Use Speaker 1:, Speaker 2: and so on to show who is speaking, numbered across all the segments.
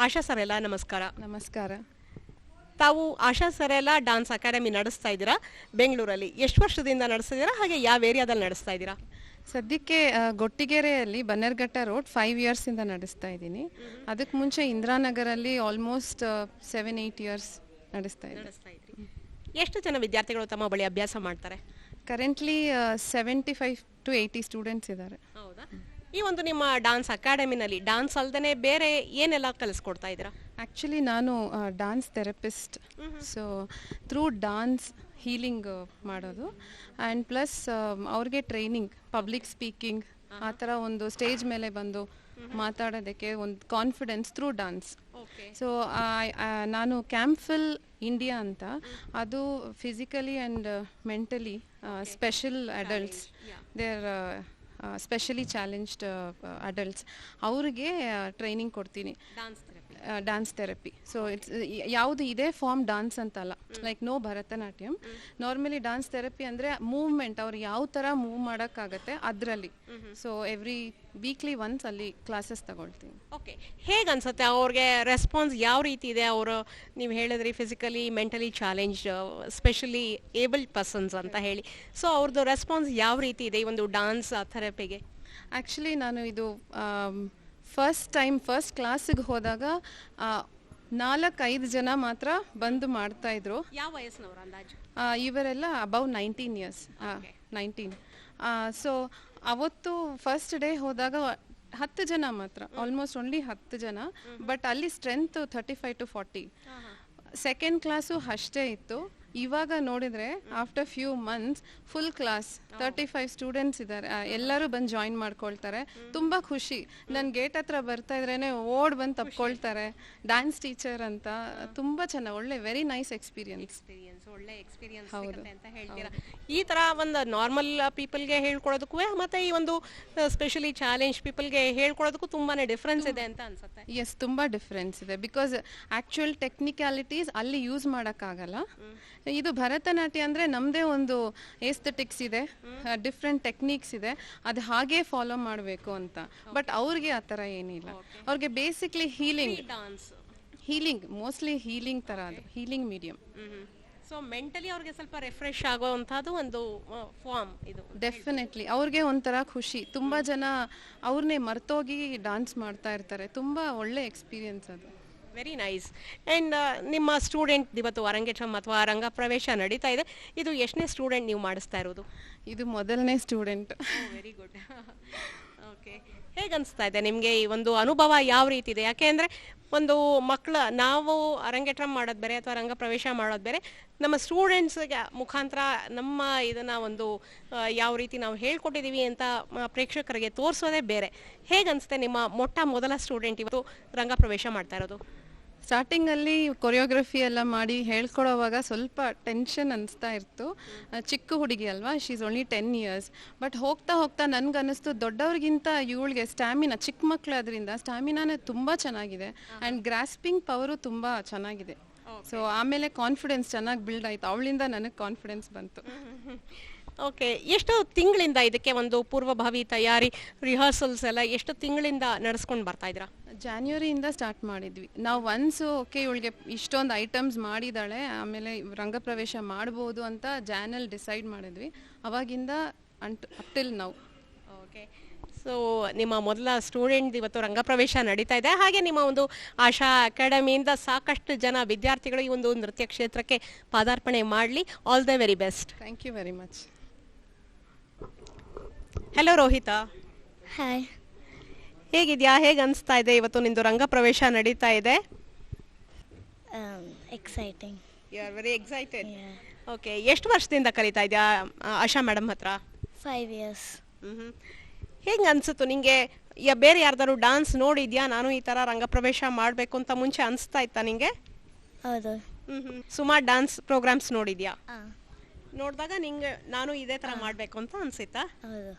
Speaker 1: ಆಶಾ sir ಎಲ್ಲ ನಮಸ್ಕಾರ.
Speaker 2: ನಮಸ್ಕಾರ.
Speaker 1: ತಾವು ಆಶಾ ಸರ್ ಎಲ್ಲ ಡಾನ್ಸ್ ಅಕಾಡೆಮಿ ನಡೆಸ್ತಾ ಇದ್ದೀರಾ ಬೆಂಗಳೂರಲ್ಲಿ. ಎಷ್ಟು ವರ್ಷದಿಂದ ನಡೆಸ್ತಾ ಇದ್ದೀರಾ, ಹಾಗೆ ಯಾವ ಏರಿಯಾದಲ್ಲಿ ನಡೆಸ್ತಾ ಇದ್ದೀರಾ?
Speaker 2: ಸದ್ಯಕ್ಕೆ ಗೊಟ್ಟಿಗೆರೆಯಲ್ಲಿ ಬನ್ನೇರ್ಘಟ್ಟ ರೋಡ್ 5 ಇಯರ್ಸಿಂದ ನಡೆಸ್ತಾ ಇದ್ದೀನಿ. ಅದಕ್ಕೆ ಮುಂಚೆ ಇಂದಿರಾನಗರಲ್ಲಿ ಆಲ್ಮೋಸ್ಟ್ 7-8 ಇಯರ್ಸ್ ನಡೆಸ್ತಾ ಇದ್ದೀನಿ.
Speaker 1: ಎಷ್ಟು ಜನ ವಿದ್ಯಾರ್ಥಿಗಳು ತಮ್ಮ ಬಳಿ ಅಭ್ಯಾಸ ಮಾಡ್ತಾರೆ?
Speaker 2: ಕರೆಂಟ್ಲಿ 75 to 80 ಸ್ಟೂಡೆಂಟ್ಸ್ ಇದ್ದಾರೆ.
Speaker 1: ಹೌದಾ? ಈ ಒಂದು ನಿಮ್ಮ ಡಾನ್ಸ್ ಅಕಾಡೆಮಿನಲ್ಲಿ ಡಾನ್ಸ್ ಅಲ್ಲದೆ ಬೇರೆ ಏನೆಲ್ಲ ಕಲಿಸ್ಕೊಡ್ತಾ ಇದ್ದೀರಾ?
Speaker 2: ಆ್ಯಕ್ಚುಲಿ ನಾನು dance therapist. So through dance healing ಮಾಡೋದು ಆ್ಯಂಡ್ ಪ್ಲಸ್ ಅವ್ರಿಗೆ ಟ್ರೈನಿಂಗ್, ಪಬ್ಲಿಕ್ ಸ್ಪೀಕಿಂಗ್, ಆ ಥರ ಒಂದು ಸ್ಟೇಜ್ ಮೇಲೆ ಬಂದು ಮಾತಾಡೋದಕ್ಕೆ ಒಂದು ಕಾನ್ಫಿಡೆನ್ಸ್ ಥ್ರೂ ಡಾನ್ಸ್. ಸೊ ನಾನು ಕ್ಯಾಂಪ್ಫಿಲ್ ಇಂಡಿಯಾ ಅಂತ, ಅದು physically and mentally special adults, their specially challenged adults, ಅವ್ರಿಗೆ ಟ್ರೈನಿಂಗ್ ಕೊಡ್ತೀನಿ, ಡ್ಯಾನ್ಸ್ ಥೆರಪಿ. ಸೊ ಇಟ್ಸ್ ಯಾವುದು ಇದೇ ಫಾರ್ಮ್ ಡಾನ್ಸ್ ಅಂತಲ್ಲ, like no Bharatanatyam. Normally dance therapy ಅಂದರೆ ಮೂವ್ಮೆಂಟ್, ಅವ್ರು ಯಾವ ಥರ ಮೂವ್ ಮಾಡೋಕ್ಕಾಗತ್ತೆ ಅದರಲ್ಲಿ. ಸೊ ಎವ್ರಿ ವೀಕ್ಲಿ ಒನ್ಸ್ ಅಲ್ಲಿ ಕ್ಲಾಸಸ್ ತಗೊಳ್ತೀನಿ.
Speaker 1: ಓಕೆ, ಹೇಗೆ ಅನ್ಸುತ್ತೆ ಅವ್ರಿಗೆ ರೆಸ್ಪಾನ್ಸ್ ಯಾವ ರೀತಿ ಇದೆ? ಅವರು ನೀವು ಹೇಳಿದ್ರಿ physically mentally challenge, specially abled persons ಅಂತ ಹೇಳಿ. ಸೊ ಅವ್ರದ್ದು ರೆಸ್ಪಾನ್ಸ್ ಯಾವ ರೀತಿ ಇದೆ ಈ ಒಂದು ಡಾನ್ಸ್ ಥೆರಪಿಗೆ?
Speaker 2: ಆ್ಯಕ್ಚುಲಿ ನಾನು ಇದು ಫಸ್ಟ್ ಕ್ಲಾಸಿಗೆ ಹೋದಾಗ 4-5 ಜನ ಮಾತ್ರ ಬಂದು ಮಾಡ್ತಾಯಿದ್ರು.
Speaker 1: ಯಾವ ವಯಸ್ಸಿನವರು ಅಂದಾಜು?
Speaker 2: ಇವರೆಲ್ಲ ಅಬೌವ್ 19 ಇಯರ್ಸ್. 19. ಸೊ ಅವತ್ತು ಫಸ್ಟ್ ಡೇ ಹೋದಾಗ 10 ಜನ ಮಾತ್ರ, ಆಲ್ಮೋಸ್ಟ್ ಓನ್ಲಿ 10 ಜನ. ಬಟ್ ಅಲ್ಲಿ ಸ್ಟ್ರೆಂತ್ 35 to 40. ಸೆಕೆಂಡ್ ಕ್ಲಾಸು ಅಷ್ಟೇ ಇತ್ತು. ಇವಾಗ ನೋಡಿದರೆ after few months full class 35 students ಇದ್ದಾರೆ. ಎಲ್ಲರೂ ಬಂದು ಜಾಯಿನ್ ಮಾಡ್ಕೊಳ್ತಾರೆ. ತುಂಬ ಖುಷಿ. ನನ್ನ ಗೇಟ್ ಹತ್ರ ಬರ್ತಾ ಇದ್ರೇ ಓಡ್ ಬಂದು ತಪ್ಕೊಳ್ತಾರೆ. ಡ್ಯಾನ್ಸ್ ಟೀಚರ್ ಅಂತ, ತುಂಬ ಚೆನ್ನಾಗಿ, ಒಳ್ಳೆ ವೆರಿ ನೈಸ್ ಎಕ್ಸ್ಪೀರಿಯನ್ಸ್.
Speaker 1: ಒಳ್ಳೆ ಎಕ್ಸ್ಪೀರಿಯನ್ಸ್ ಅಂತ ಹೇಳ್ತೀರಾ. ಈ ಥರ ಒಂದು ನಾರ್ಮಲ್ ಪೀಪಲ್ಗೆ ಹೇಳ್ಕೊಡೋದಕ್ಕೂ ಮತ್ತು ಈ ಒಂದು ಸ್ಪೆಷಲಿ ಚಾಲೆಂಜ್ ಪೀಪಲ್ಗೆ ಹೇಳ್ಕೊಡೋದಕ್ಕೂ ತುಂಬಾ ಡಿಫ್ರೆನ್ಸ್ ಇದೆ ಅಂತ ಅನ್ಸುತ್ತೆ.
Speaker 2: ಎಸ್, ತುಂಬ ಡಿಫ್ರೆನ್ಸ್ ಇದೆ. ಬಿಕಾಸ್ ಆ್ಯಕ್ಚುಯಲ್ ಟೆಕ್ನಿಕ್ಯಾಲಿಟೀಸ್ ಅಲ್ಲಿ ಯೂಸ್ ಮಾಡೋಕ್ಕಾಗಲ್ಲ. ಇದು ಭರತನಾಟ್ಯ ಅಂದರೆ ನಮ್ಮದೇ ಒಂದು ಏಸ್ಥೆಟಿಕ್ಸ್ ಇದೆ, ಡಿಫ್ರೆಂಟ್ ಟೆಕ್ನಿಕ್ಸ್ ಇದೆ, ಅದು ಹಾಗೇ ಫಾಲೋ ಮಾಡಬೇಕು ಅಂತ. ಬಟ್ ಅವ್ರಿಗೆ ಆ ಥರ ಏನಿಲ್ಲ. ಅವ್ರಿಗೆ ಬೇಸಿಕ್ಲಿ ಹೀಲಿಂಗ್ ಮೋಸ್ಟ್ಲಿ ಹೀಲಿಂಗ್ ಥರ, ಅದು ಹೀಲಿಂಗ್ ಮೀಡಿಯಮ್.
Speaker 1: ಸೊ ಮೆಂಟಲಿ ಅವ್ರಿಗೆ ಸ್ವಲ್ಪ ರಿಫ್ರೆಶ್ ಆಗೋವಂಥದ್ದು ಒಂದು ಫಾರ್ಮ್ ಇದು.
Speaker 2: ಡೆಫಿನೆಟ್ಲಿ ಅವ್ರಿಗೆ ಒಂಥರ ಖುಷಿ. ತುಂಬ ಜನ ಅವ್ರನ್ನೇ ಮರ್ತೋಗಿ ಡಾನ್ಸ್ ಮಾಡ್ತಾ ಇರ್ತಾರೆ. ತುಂಬ ಒಳ್ಳೆ ಎಕ್ಸ್ಪೀರಿಯನ್ಸ್ ಅದು.
Speaker 1: Very nice. ಆ್ಯಂಡ್ ನಿಮ್ಮ ಸ್ಟೂಡೆಂಟ್ ಇವತ್ತು ಅರಂಗೇಟ್ರಂ ಅಥವಾ ರಂಗಪ್ರವೇಶ ನಡೀತಾ ಇದೆ. ಇದು ಎಷ್ಟನೇ ಸ್ಟೂಡೆಂಟ್ ನೀವು ಮಾಡಿಸ್ತಾ ಇರೋದು?
Speaker 2: ಇದು ಮೊದಲನೇ ಸ್ಟೂಡೆಂಟ್.
Speaker 1: Very good. ಓಕೆ, ಹೇಗೆ ಅನಿಸ್ತಾ ಇದೆ ನಿಮಗೆ ಈ ಒಂದು ಅನುಭವ ಯಾವ ರೀತಿ ಇದೆ? ಯಾಕೆಂದರೆ ಒಂದು ನಾವು ಅರಂಗೇಟ್ರಂ ಮಾಡೋದು ಬೇರೆ ಅಥವಾ ರಂಗಪ್ರವೇಶ ಮಾಡೋದು ಬೇರೆ, ನಮ್ಮ ಸ್ಟೂಡೆಂಟ್ಸ್ಗೆ ಮುಖಾಂತರ ನಮ್ಮ ಇದನ್ನು ಒಂದು ಯಾವ ರೀತಿ ನಾವು ಹೇಳ್ಕೊಟ್ಟಿದ್ದೀವಿ ಅಂತ ಪ್ರೇಕ್ಷಕರಿಗೆ ತೋರಿಸೋದೇ ಬೇರೆ. ಹೇಗೆ ಅನಿಸುತ್ತೆ ನಿಮ್ಮ ಮೊದಲ ಸ್ಟೂಡೆಂಟ್ ಇವತ್ತು ರಂಗಪ್ರವೇಶ ಮಾಡ್ತಾ ಇರೋದು?
Speaker 2: ಸ್ಟಾರ್ಟಿಂಗಲ್ಲಿ ಕೊರಿಯೋಗ್ರಫಿ ಎಲ್ಲ ಮಾಡಿ ಹೇಳ್ಕೊಡೋವಾಗ ಸ್ವಲ್ಪ ಟೆನ್ಷನ್ ಅನಿಸ್ತಾ ಇತ್ತು. ಚಿಕ್ಕ ಹುಡುಗಿ ಅಲ್ವಾ, she is only 10 years. But ಹೋಗ್ತಾ ಹೋಗ್ತಾ ನನಗನ್ನಿಸ್ತು ದೊಡ್ಡವ್ರಿಗಿಂತ ಇವಳಿಗೆ ಸ್ಟ್ಯಾಮಿನಾ, ಚಿಕ್ಕ ಮಕ್ಕಳು ಅದರಿಂದ ಸ್ಟ್ಯಾಮಿನಾನೇ ತುಂಬ ಚೆನ್ನಾಗಿದೆ ಆ್ಯಂಡ್ ಗ್ರಾಸ್ಪಿಂಗ್ ಪವರು ತುಂಬ ಚೆನ್ನಾಗಿದೆ. ಸೊ ಆಮೇಲೆ ಕಾನ್ಫಿಡೆನ್ಸ್ ಚೆನ್ನಾಗಿ ಬಿಲ್ಡ್ ಆಯಿತು. ಅವಳಿಂದ ನನಗೆ ಕಾನ್ಫಿಡೆನ್ಸ್ ಬಂತು.
Speaker 1: ಓಕೆ, ಎಷ್ಟು ತಿಂಗಳಿಂದ ಇದಕ್ಕೆ ಒಂದು ಪೂರ್ವಭಾವಿ ತಯಾರಿ, ರಿಹರ್ಸಲ್ಸ್ ಎಲ್ಲ ಎಷ್ಟು ತಿಂಗಳಿಂದ ನಡೆಸ್ಕೊಂಡು ಬರ್ತಾ ಇದ್ದೀರಾ?
Speaker 2: ಜಾನ್ವರಿಯಿಂದ ಸ್ಟಾರ್ಟ್ ಮಾಡಿದ್ವಿ ನಾವು. ಓಕೆ ಇವಳಿಗೆ ಇಷ್ಟೊಂದು ಐಟಮ್ಸ್ ಮಾಡಿದ್ದಾಳೆ, ಆಮೇಲೆ ರಂಗಪ್ರವೇಶ ಮಾಡ್ಬೋದು ಅಂತ ಜಾನಲ್ಲಿ ಡಿಸೈಡ್ ಮಾಡಿದ್ವಿ. ಅವಾಗಿಂದ up till now.
Speaker 1: Okay, so ನಿಮ್ಮ ಮೊದಲ ಸ್ಟೂಡೆಂಟ್ ಇವತ್ತು ರಂಗಪ್ರವೇಶ ನಡೀತಾ ಇದೆ. ಹಾಗೆ ನಿಮ್ಮ ಒಂದು ಆಶಾ ಅಕಾಡೆಮಿಯಿಂದ ಸಾಕಷ್ಟು ಜನ ವಿದ್ಯಾರ್ಥಿಗಳು ಈ ಒಂದು ನೃತ್ಯ ಕ್ಷೇತ್ರಕ್ಕೆ ಪಾದಾರ್ಪಣೆ ಮಾಡಲಿ. All the very best.
Speaker 2: Thank you very much.
Speaker 1: Hello Rohita.
Speaker 3: Hi.
Speaker 1: ಹೇಗಿದೆಯಾ? ಹೇಗೆ ಅನಿಸ್ತಾ ಇದೆ ಇವತ್ತು ನಿಂದು ರಂಗಪ್ರವೇಶ ನಡೀತಾ ಇದೆ?
Speaker 3: Exciting.
Speaker 1: You are very excited. Okay, ಎಷ್ಟು ವರ್ಷದಿಂದ ಕಲಿತಾ ಇದೆಯಾ ಆಶಾ ಮೇಡಮ್ ಹತ್ರ?
Speaker 3: 5 ಇಯರ್ಸ್.
Speaker 1: ಹೇಗೆ ಅನಿಸುತ್ತು ನಿಂಗೆ? ಬೇರೆ ಯಾರ್ದಾರು ಡಾನ್ಸ್ ನೋಡಿದ್ಯಾ? ನಾನು ಈ ಥರ ರಂಗಪ್ರವೇಶ ಮಾಡಬೇಕು ಅಂತ ಮುಂಚೆ ಅನಿಸ್ತಾ ಇತ್ತಾ ನಿಂಗೆ?
Speaker 3: ಹೌದು.
Speaker 1: ಸುಮಾರು ಡಾನ್ಸ್ ಪ್ರೋಗ್ರಾಮ್ಸ್ ನೋಡಿದ್ಯಾ? ನೋಡಿದಾಗ ನಿಂಗೆ ನಾನು ಇದೇ ಥರ ಮಾಡಬೇಕು ಅಂತ ಅನಿಸಿತ್ತಾ?
Speaker 3: ಹೌದು.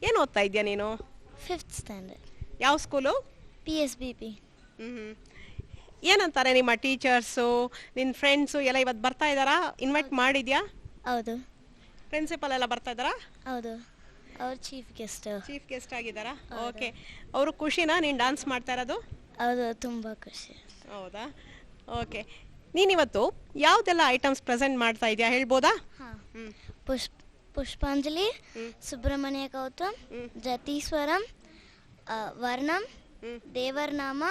Speaker 1: ಏನು ಓದ್ತಾ ಇದೆಯಾ ನೀನು?
Speaker 3: 5th standard.
Speaker 1: ಯಾವ ಸ್ಕೂಲು?
Speaker 3: PSBP.
Speaker 1: ಏನಂತಾರೆ ನಿಮ್ಮ ಟೀಚರ್ಸು, ನಿನ್ನ ಫ್ರೆಂಡ್ಸು ಎಲ್ಲ ಇವತ್ತು ಬರ್ತಾ ಇದ್ದಾರಾ? ಇನ್ವೈಟ್ ಮಾಡಿದ್ಯಾ?
Speaker 3: ಹೌದು.
Speaker 1: ಪ್ರಿನ್ಸಿಪಲ್ ಎಲ್ಲ ಬರ್ತಾ ಇದ್ದಾರಾ?
Speaker 3: ಹೌದು, ಅವ್ರು ಚೀಫ್ ಗೆಸ್ಟ್
Speaker 1: ಆಗಿದ್ದಾರಾ? ಓಕೆ, ಅವರು ಖುಷಿನಾ ನೀನು ಡಾನ್ಸ್ ಮಾಡ್ತಾ ಇರೋದು?
Speaker 3: ಹೌದು ತುಂಬ ಖುಷಿ.
Speaker 1: ಹೌದಾ? ಓಕೆ. ನೀನಿವತ್ತು ಯಾವುದೆಲ್ಲ ಐಟಮ್ಸ್ ಪ್ರೆಸೆಂಟ್ ಮಾಡ್ತಾ ಇದೆಯಾ ಹೇಳ್ಬೋದಾ?
Speaker 3: ಹಾಂ, ಪುಷ್ಪಾಂಜಲಿ, ಸುಬ್ರಹ್ಮಣ್ಯ ಗೌತಮ್, jatiswaram, varnam, devaranama,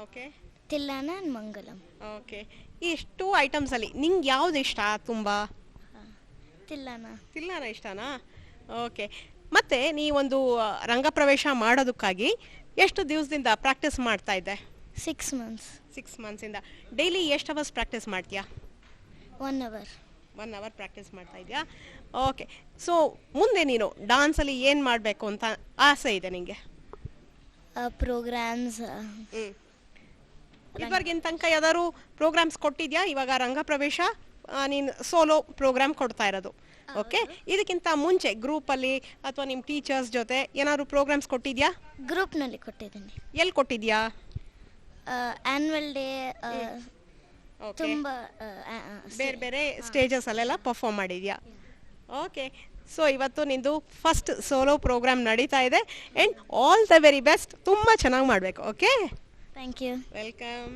Speaker 1: okay
Speaker 3: thillana and mangalam.
Speaker 1: Okay. ಇಷ್ಟು ಐಟಮ್ಸಲ್ಲಿ ನಿಂಗೆ ಯಾವ್ದು ಇಷ್ಟ ತುಂಬ?
Speaker 3: ತಿಲ್ಲಾನ.
Speaker 1: ತಿಲ್ಲಾನ ಇಷ್ಟನಾ? ಓಕೆ. ಮತ್ತೆ ನೀ ಒಂದು ರಂಗಪ್ರವೇಶ ಮಾಡೋದಕ್ಕಾಗಿ ಎಷ್ಟು ದಿವಸದಿಂದ ಪ್ರಾಕ್ಟೀಸ್ ಮಾಡ್ತಾ ಇದ್ದೆ?
Speaker 3: 6 months.
Speaker 1: 6 ಮಂತ್ಸಿಂದ. ಡೈಲಿ ಎಷ್ಟು ಅವರ್ಸ್ ಪ್ರಾಕ್ಟೀಸ್ ಮಾಡ್ತೀಯಾ?
Speaker 3: 1 hour.
Speaker 1: 1 ಅವರ್ ಪ್ರಾಕ್ಟೀಸ್ ಮಾಡ್ತಾ ಇದೆಯಾ? ಓಕೆ. ಸೊ ಮುಂದೆ ನೀನು ಡಾನ್ಸಲ್ಲಿ ಏನು ಮಾಡಬೇಕು ಅಂತ ಆಸೆ ಇದೆ ನಿಮಗೆ?
Speaker 3: ಪ್ರೋಗ್ರಾಮ್ಸ್.
Speaker 1: ಇದುವರೆಗಿನ ತನಕ ಯಾವ್ದಾದ್ರು ಪ್ರೋಗ್ರಾಮ್ಸ್ ಕೊಟ್ಟಿದ್ಯಾ? ಇವಾಗ ರಂಗಪ್ರವೇಶ ನೀನು ಸೋಲೋ ಪ್ರೋಗ್ರಾಮ್ ಕೊಡ್ತಾ ಇರೋದು. ಓಕೆ. ಇದಕ್ಕಿಂತ ಮುಂಚೆ ಗ್ರೂಪಲ್ಲಿ ಅಥವಾ ನಿಮ್ಮ ಟೀಚರ್ಸ್ ಜೊತೆ ಏನಾದ್ರು ಪ್ರೋಗ್ರಾಮ್ಸ್ ಕೊಟ್ಟಿದ್ಯಾ?
Speaker 3: ಗ್ರೂಪ್ನಲ್ಲಿ ಕೊಟ್ಟಿದ್ದೀನಿ.
Speaker 1: ಎಲ್ಲಿ ಕೊಟ್ಟಿದ್ಯಾ?
Speaker 3: ಆ್ಯನ್ಯುವಲ್ ಡೇ, ತುಂಬ
Speaker 1: ಬೇರೆ ಬೇರೆ ಸ್ಟೇಜಸ್ ಅಲ್ಲೆಲ್ಲ ಪರ್ಫಾರ್ಮ್ ಮಾಡಿದ್ಯಾ? ಓಕೆ. ಸೊ ಇವತ್ತು ನಿಂದು ಫಸ್ಟ್ ಸೋಲೋ ಪ್ರೋಗ್ರಾಮ್ ನಡೀತಾ ಇದೆ and all the very best. ತುಂಬ ಚೆನ್ನಾಗಿ ಮಾಡಬೇಕು. Okay,
Speaker 3: thank you.
Speaker 1: Welcome.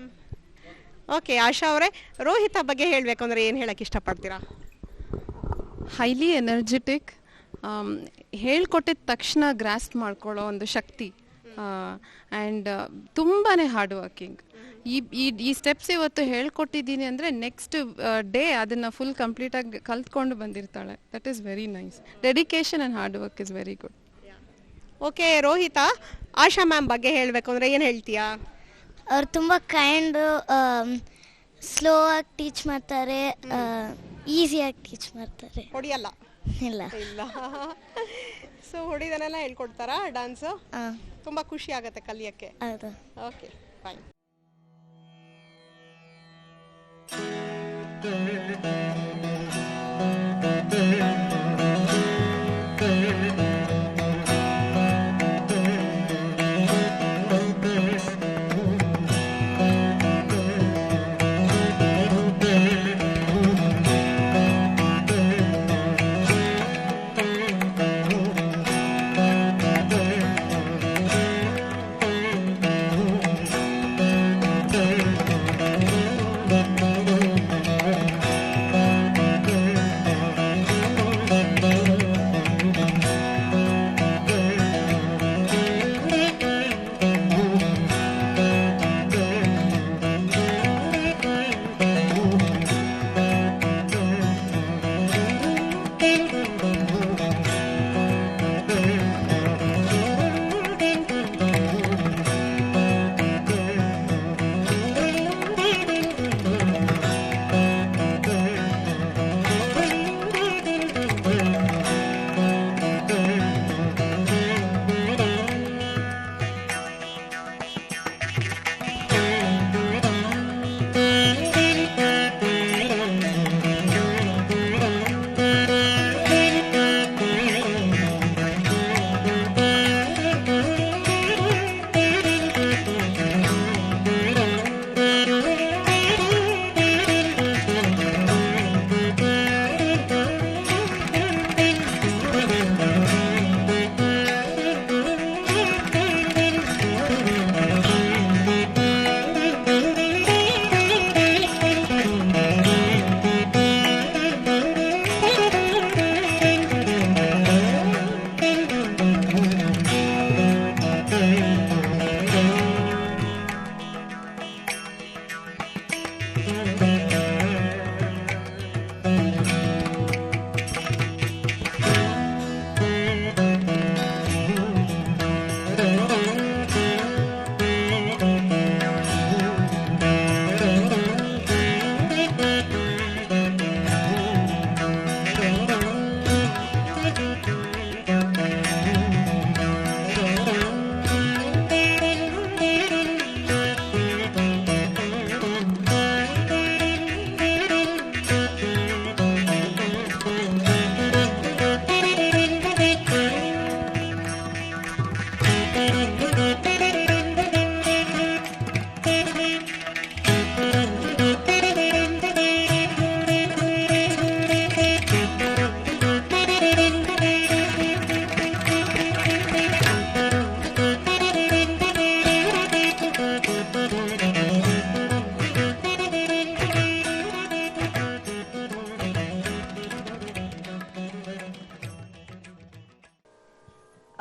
Speaker 1: Okay, Asha ಅವರೇ, ರೋಹಿತ ಬಗ್ಗೆ ಹೇಳಬೇಕು ಅಂದರೆ ಏನು ಹೇಳಕ್ಕೆ ಇಷ್ಟಪಡ್ತೀರಾ?
Speaker 2: ಹೈಲಿ ಎನರ್ಜೆಟಿಕ್, ಹೇಳ್ಕೊಟ್ಟಿದ ತಕ್ಷಣ ಗ್ರಾಸ್ಪ್ ಮಾಡ್ಕೊಳ್ಳೋ ಒಂದು ಶಕ್ತಿ, ಆ್ಯಂಡ್ ತುಂಬಾ ಹಾರ್ಡ್ ವರ್ಕಿಂಗ್. ಈ ಸ್ಟೆಪ್ಸ್ ಇವತ್ತು ಹೇಳ್ಕೊಟ್ಟಿದ್ದೀನಿ ಅಂದರೆ ನೆಕ್ಸ್ಟ್ ಡೇ ಅದನ್ನು ಫುಲ್ ಕಂಪ್ಲೀಟಾಗಿ ಕಲ್ತ್ಕೊಂಡು ಬಂದಿರ್ತಾಳೆ. That is very nice. Dedication and hard work is very good.
Speaker 1: Okay Rohit, Asha ma'am ಬಗ್ಗೆ ಹೇಳಬೇಕು ಅಂದರೆ ಏನು ಹೇಳ್ತೀಯಾ?
Speaker 3: ಅವ್ರು ತುಂಬ ಕೈಂಡು, ಸ್ಲೋ ಆಗಿ ಟೀಚ್ ಮಾಡ್ತಾರೆ, ಈಸಿಯಾಗಿ ಟೀಚ್ ಮಾಡ್ತಾರೆ.
Speaker 1: ಹೊಡಿಯಲ್ಲ?
Speaker 3: ಇಲ್ಲ.
Speaker 1: ಇಲ್ಲ. ಸೊ ಹೊಡಿದನೆಲ್ಲ ಹೇಳ್ಕೊಡ್ತಾರಾ ಡ್ಯಾನ್ಸು?
Speaker 3: ಹಾಂ,
Speaker 1: ತುಂಬ ಖುಷಿ ಆಗುತ್ತೆ ಕಲಿಯೋಕ್ಕೆ.
Speaker 3: ಹೌದು.
Speaker 1: Okay, fine.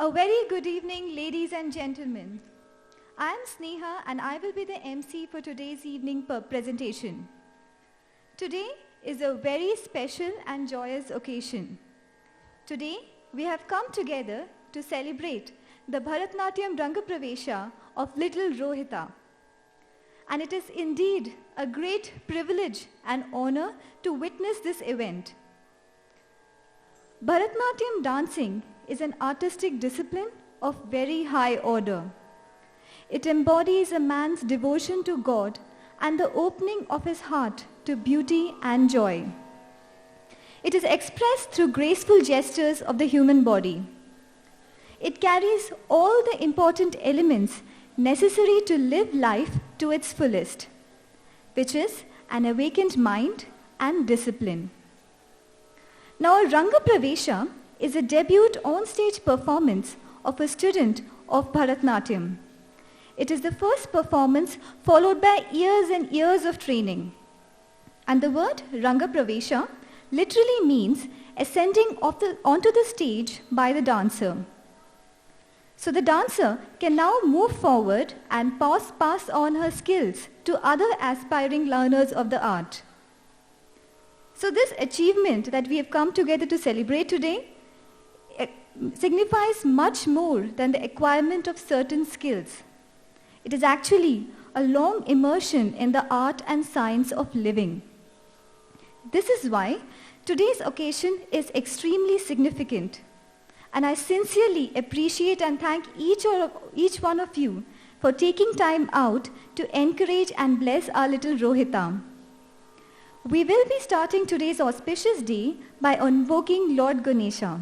Speaker 4: A very good evening, ladies and gentlemen. I am Sneha and I will be the MC for today's evening presentation. Today is a very special and joyous occasion. Today, we have come together to celebrate the Bharatnatyam Ranga Pravesha of little Rohita. And it is indeed a great privilege and honor to witness this event. Bharatnatyam dancing is an artistic discipline of very high order. It embodies a man's devotion to God and the opening of his heart to beauty and joy. It is expressed through graceful gestures of the human body. It carries all the important elements necessary to live life to its fullest, which is an awakened mind and discipline. Now, Ranga Pravesha is a debut on-stage performance of a student of Bharatnatyam. It is the first performance followed by years and years of training. And the word Ranga Pravesha literally means ascending onto the stage by the dancer. So the dancer can now move forward and pass on her skills to other aspiring learners of the art. So this achievement that we have come together to celebrate today signifies much more than the acquirement of certain skills. It is actually a long immersion in the art and science of living. This is why today's occasion is extremely significant. And I sincerely appreciate and thank each one of you for taking time out to encourage and bless our little Rohita. We will be starting today's auspicious day by invoking Lord Ganesha.